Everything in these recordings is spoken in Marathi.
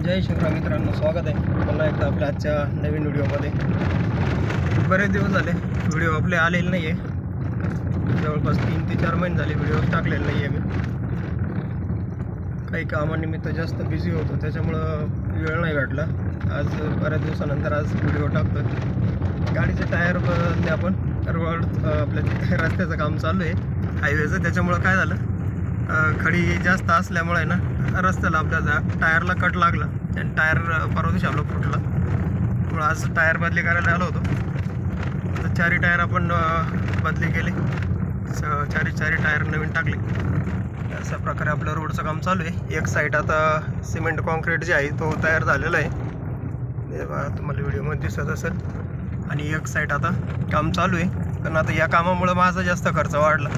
जय शिवराय मित्रांनो, स्वागत आहे पुन्हा एकदा आपल्या आजच्या नवीन व्हिडिओमध्ये. बरेच दिवस झाले व्हिडिओ आपले आलेले नाही आहे. जवळपास 3 ते 4 महिने झाले व्हिडिओ टाकलेले नाही आहे. मी काही कामानिमित्त जास्त बिझी होतो, त्याच्यामुळं वेळ नाही भेटला. आज बऱ्याच दिवसानंतर आज व्हिडिओ टाकतो. गाडीचे टायर बदलले आपण. रोड आपल्या रस्त्याचं काम चालू आहे हायवेचं, त्याच्यामुळं काय झालं, खडी जास्त असल्यामुळे ना रस्त्याला आपल्या टायरला कट लागला आणि टायर परवा दिवशी आपलं फुटलं. त्यामुळं आज टायर बदली करायला आलो होतो. तर चारी टायर आपण बदली केले, चारी टायर नवीन टाकले. अशा प्रकारे आपलं रोडचं काम चालू आहे. एक साईड आता सिमेंट कॉन्क्रीट जे आहे तो तयार झालेला आहे, तुम्हाला व्हिडिओमध्ये दिसत असेल. आणि एक साईड आता काम चालू आहे. पण आता या कामामुळं माझा जास्त खर्च वाढला.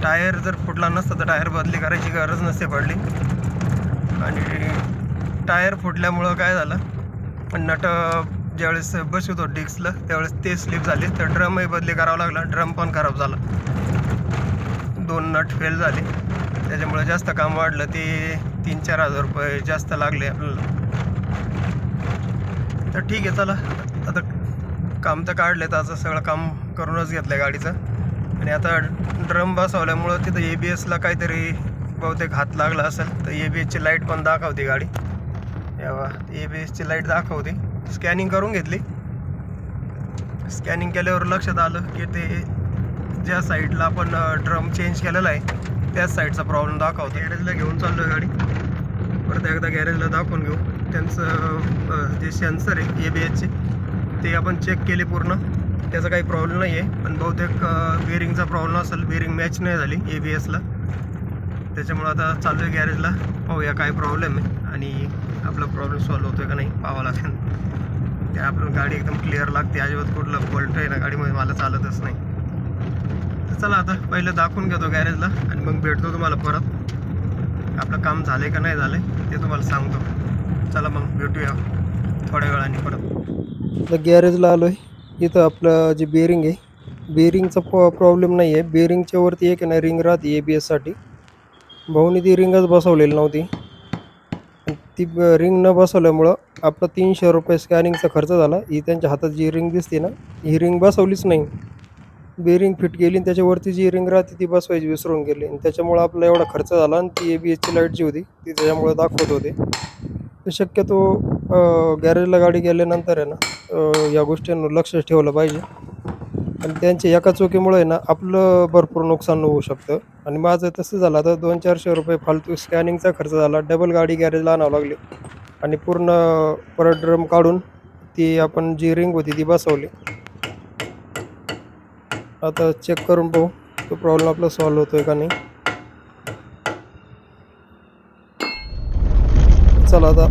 टायर जर फुटला नसता तर टायर बदली करायची गरज नसते पडली. आणि टायर फुटल्यामुळं काय झालं, नट ज्यावेळेस बसवतो डिस्कला त्यावेळेस ते स्लिप झाले, तर ड्रमही बदली करावा लागला. ड्रम पण खराब झाला, 2 नट फेल झाले. त्याच्यामुळे जास्त काम वाढलं. ते 3-4 हजार रुपये जास्त लागले आपल्याला. तर ठीक आहे, चला आता काम तर काढले, तर असं सगळं काम करूनच घेतलं आहे गाडीचं. आणि आता ड्रम बसवल्यामुळं तिथं ABSला काहीतरी बहुतेक हात लागला असेल, तर ABSची लाईट पण दाखवते गाडी. ABSची लाईट दाखवते. स्कॅनिंग करून घेतली. स्कॅनिंग केल्यावर लक्षात आलं की ते ज्या साईडला आपण ड्रम चेंज केलेला आहे त्याच साईडचा प्रॉब्लेम दाखवतो. गॅरेजला घेऊन चाललो आहे गाडी. परत एकदा गॅरेजला दाखवून घेऊ. त्यांचं जे सेन्सर आहे ABSचे ते आपण चेक केले पूर्ण, त्याचा काही प्रॉब्लेम नाही आहे. पण बहुतेक बेरिंगचा प्रॉब्लेम असेल, बेरिंग मॅच नाही झाली ABSला. त्याच्यामुळं आता चाललो आहे गॅरेजला, पाहूया काय प्रॉब्लेम आहे आणि आपला प्रॉब्लेम सॉल्व्ह होतो आहे का नाही पाहावं लागेल. ते आपलं गाडी एकदम क्लिअर लागते, अजिबात कुठलं फॉल्ट आहे ना गाडीमध्ये मला चालतच नाही. तर चला आता पहिलं दाखवून घेतो गॅरेजला आणि मग भेटतो तुम्हाला परत. आपलं काम झालं आहे का नाही झालं आहे ते तुम्हाला सांगतो. चला मग भेटूया थोड्या वेळाने परत. तर गॅरेजला आलो आहे. इथं आपलं जे बेरिंग आहे, बेरिंगचा प्रॉब्लेम नाही आहे. बेरिंगच्या वरती एक ना रिंग राहते ABSसाठी. भाऊनी ती रिंगच बसवलेली नव्हती. ती रिंग न बसवल्यामुळं आपला 300 रुपये स्कॅनिंगचा खर्च झाला. ही त्यांच्या हातात जी रिंग दिसते ना, ही रिंग बसवलीच नाही. बेरिंग फिट गेली आणि त्याच्यावरती जी रिंग राहते ती बसवायची विसरून गेली. आणि त्याच्यामुळं आपला एवढा खर्च झाला. आणि ती ABSची लाईट जी होती ती त्याच्यामुळं दाखवत होते. तर शक्यतो गॅरेजला गाडी गेल्यानंतर आहे ना या गोष्टींवर लक्ष ठेवलं पाहिजे. आणि त्यांच्या एका चुकीमुळे ना आपलं भरपूर नुकसान होऊ शकतं. आणि माझं तसं झालं, आता 200-400 रुपये फालतू स्कॅनिंगचा खर्च झाला. डबल गाडी गॅरेजला आणावं लागली आणि पूर्ण परत ड्रम काढून ती आपण जी रिंग होती ती बसवली. आता चेक करून पाहू तो प्रॉब्लेम आपला सॉल्व्ह होतोय का नाही. चला, आता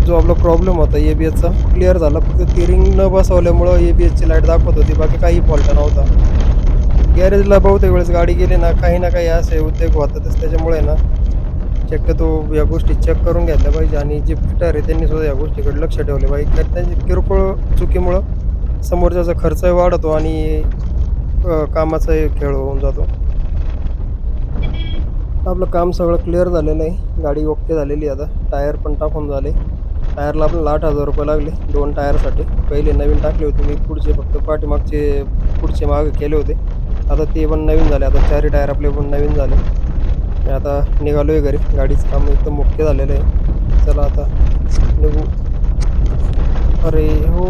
जो आपला प्रॉब्लेम होता ABSचा क्लिअर झाला. फक्त ती रिंग न बसवल्यामुळं ABSची लाईट दाखवत होती, बाकी काही फॉल्ट नव्हता. गॅरेजला बहुतेक वेळेस गाडी गेली ना काही असे उद्योग होतातच. त्याच्यामुळे ना शक्यतो या गोष्टी चेक करून घेतल्या पाहिजे. आणि जे फिटर आहे त्यांनी सुद्धा या गोष्टीकडे लक्ष ठेवले पाहिजे. कारण त्यांची किरकोळ चुकीमुळं समोरच्याचा खर्चही वाढतो आणि कामाचाही खेळ होऊन जातो. आपलं काम सगळं क्लिअर झालेलं आहे. गाडी ओके झालेली आहे. आता टायर पण टाकून झाले. टायरला आपल्याला 8,000 रुपये लागले 2 टायरसाठी. पहिले नवीन टाकले होते मी, पुढचे फक्त पाठीमागचे पुढचे मागे केले होते. आता ते पण नवीन झाले. आता 4 टायर आपले पण नवीन झाले. आणि आता निघालो आहे घरी. गाडीचं काम एकदम ओके झालेलं आहे. चला आता निघू. अरे हो,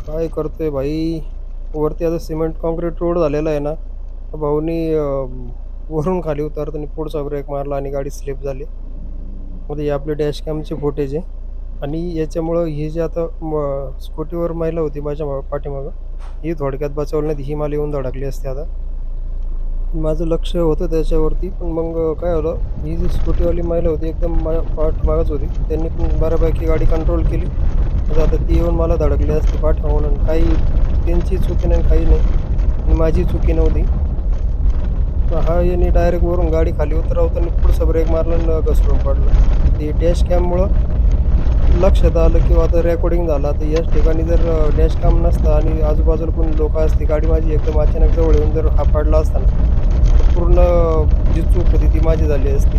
काय करतोय भाई. वरती आता सिमेंट कॉन्क्रीट रोड झालेला आहे ना, भाऊनी वरून खाली उतरताना पुढचा ब्रेक मारला आणि गाडी स्लिप झाली. मध्ये हे आपले डॅश कॅमचे फुटेज आहे. आणि याच्यामुळं ही जी आता स्कूटीवर महिला होती माझ्या पाठीमागं, ही थोडक्यात बचावली नाही, ही मला येऊन धडकली असते. आता माझं लक्ष होतं त्याच्यावरती, पण मग काय झालं, ही जी स्कूटीवाली महिला होती एकदम माझ्या पाठमागच होती. त्यांनी पण बऱ्यापैकी गाडी कंट्रोल केली. आता ती येऊन मला धडकली असते पाठमागून. आणि काही त्यांची चुकी नाही, काही नाही, आणि माझी चुकी नव्हती. हा यांनी डायरेक्ट वरून गाडी खाली उतरवताना पुढचा ब्रेक मारला आणि घसरून पडलं. ते डॅश कॅममुळं लक्षात आलं किंवा आता रेकॉर्डिंग झालं. तर याच ठिकाणी जर डॅश कॅम नसता आणि आजूबाजूला कोणी लोक असते, गाडी माझी एकदम अचानक जवळ येऊन जर हा पडला असता ना, तर पूर्ण जी चूक होती ती माझी झाली असती.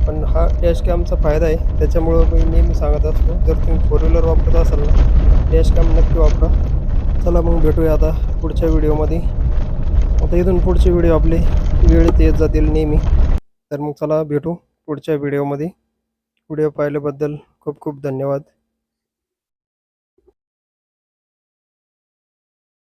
पण हा डॅश कॅमचा फायदा आहे, त्याच्यामुळं मी नेहमी सांगत असतो, जर तुम्ही 4 व्हीलर वापरत असाल ना, डॅश कॅम नक्की वापरा. चला मग भेटूया आता पुढच्या व्हिडिओमध्ये. आता इथून पुढचे व्हिडिओ आपले वेळेत येत जातील नेहमी. तर मग चला भेटू पुढच्या व्हिडिओमध्ये. व्हिडिओ पाहिल्याबद्दल खूप खूप धन्यवाद.